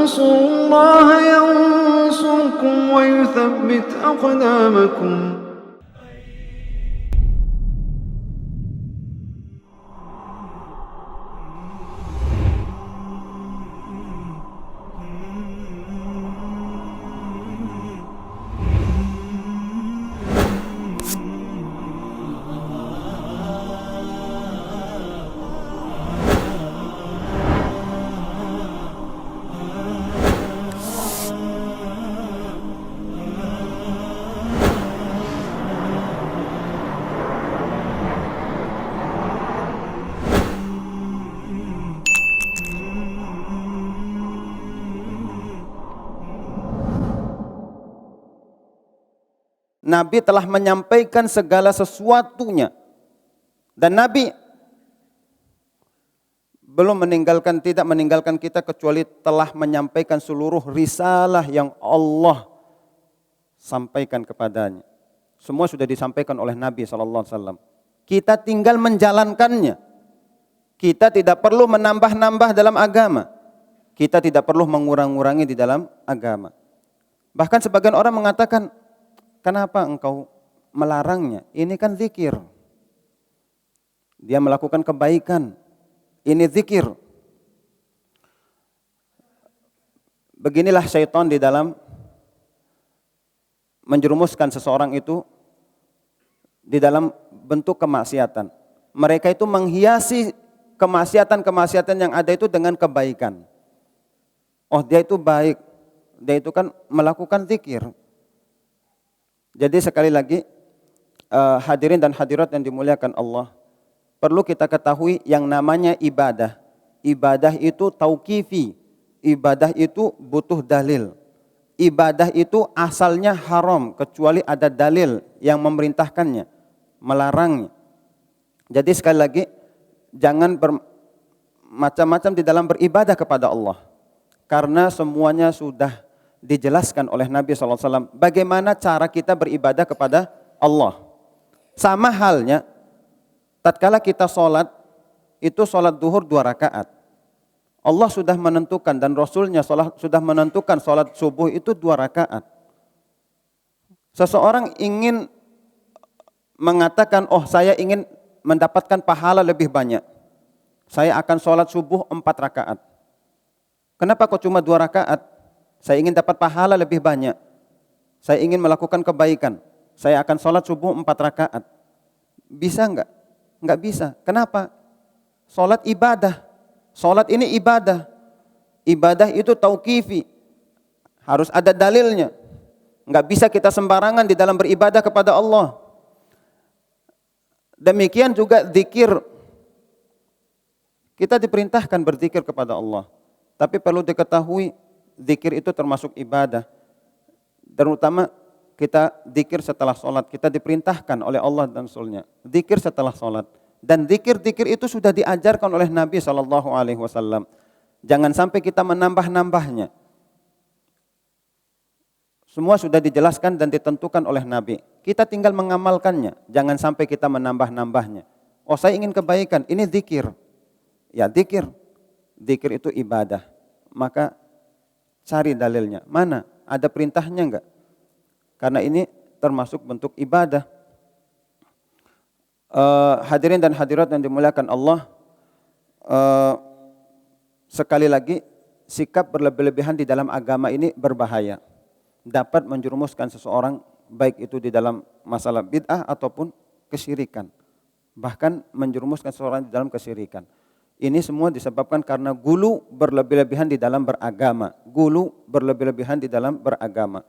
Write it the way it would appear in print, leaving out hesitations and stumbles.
تنصروا الله ينصركم ويثبت أقدامكم. Nabi telah menyampaikan segala sesuatunya. Dan Nabi tidak meninggalkan kita kecuali telah menyampaikan seluruh risalah yang Allah sampaikan kepadanya. Semua sudah disampaikan oleh Nabi SAW. Kita tinggal menjalankannya. Kita tidak perlu menambah-nambah dalam agama. Kita tidak perlu mengurang-urangi di dalam agama. Bahkan sebagian orang mengatakan, kenapa engkau melarangnya? Ini kan zikir. Dia melakukan kebaikan. Ini zikir. Beginilah syaitan di dalam menjerumuskan seseorang itu di dalam bentuk kemaksiatan. Mereka itu menghiasi kemaksiatan-kemaksiatan yang ada itu dengan kebaikan. Oh, dia itu baik. Dia itu kan melakukan zikir. Jadi sekali lagi hadirin dan hadirat yang dimuliakan Allah, perlu kita ketahui yang namanya ibadah. Ibadah itu tauqifi, ibadah itu butuh dalil. Ibadah itu asalnya haram kecuali ada dalil yang memerintahkannya, melarangnya. Jadi sekali lagi jangan macam-macam di dalam beribadah kepada Allah. Karena semuanya sudah dijelaskan oleh Nabi SAW bagaimana cara kita beribadah kepada Allah. Sama halnya tatkala kita sholat, itu sholat duhur 2 rakaat. Allah sudah menentukan dan Rasulnya sudah menentukan sholat subuh itu 2 rakaat. Seseorang ingin mengatakan, oh saya ingin mendapatkan pahala lebih banyak. Saya akan sholat subuh 4 rakaat. Kenapa kok cuma 2 rakaat? Saya ingin dapat pahala lebih banyak. Saya ingin melakukan kebaikan. Saya akan sholat subuh 4 rakaat. Bisa enggak? Enggak bisa. Kenapa? Sholat ibadah. Sholat ini ibadah. Ibadah itu tauqifi. Harus ada dalilnya. Enggak bisa kita sembarangan di dalam beribadah kepada Allah. Demikian juga zikir. Kita diperintahkan berzikir kepada Allah. Tapi perlu diketahui, zikir itu termasuk ibadah. Terutama kita zikir setelah sholat. Kita diperintahkan oleh Allah dan Rasul-Nya. Zikir setelah sholat. Dan zikir-zikir itu sudah diajarkan oleh Nabi SAW. Jangan sampai kita menambah-nambahnya. Semua sudah dijelaskan dan ditentukan oleh Nabi. Kita tinggal mengamalkannya. Jangan sampai kita menambah-nambahnya. Oh, saya ingin kebaikan. Ini zikir. Ya, zikir. Zikir itu ibadah. Maka cari dalilnya. Mana? Ada perintahnya enggak? Karena ini termasuk bentuk ibadah. Hadirin dan hadirat yang dimuliakan Allah, sekali lagi sikap berlebih-lebihan di dalam agama ini berbahaya. Dapat menjerumuskan seseorang baik itu di dalam masalah bid'ah ataupun kesyirikan. Bahkan menjerumuskan seseorang di dalam kesyirikan. Ini semua disebabkan karena gulu berlebih-lebihan di dalam beragama. Gulu berlebih-lebihan di dalam beragama.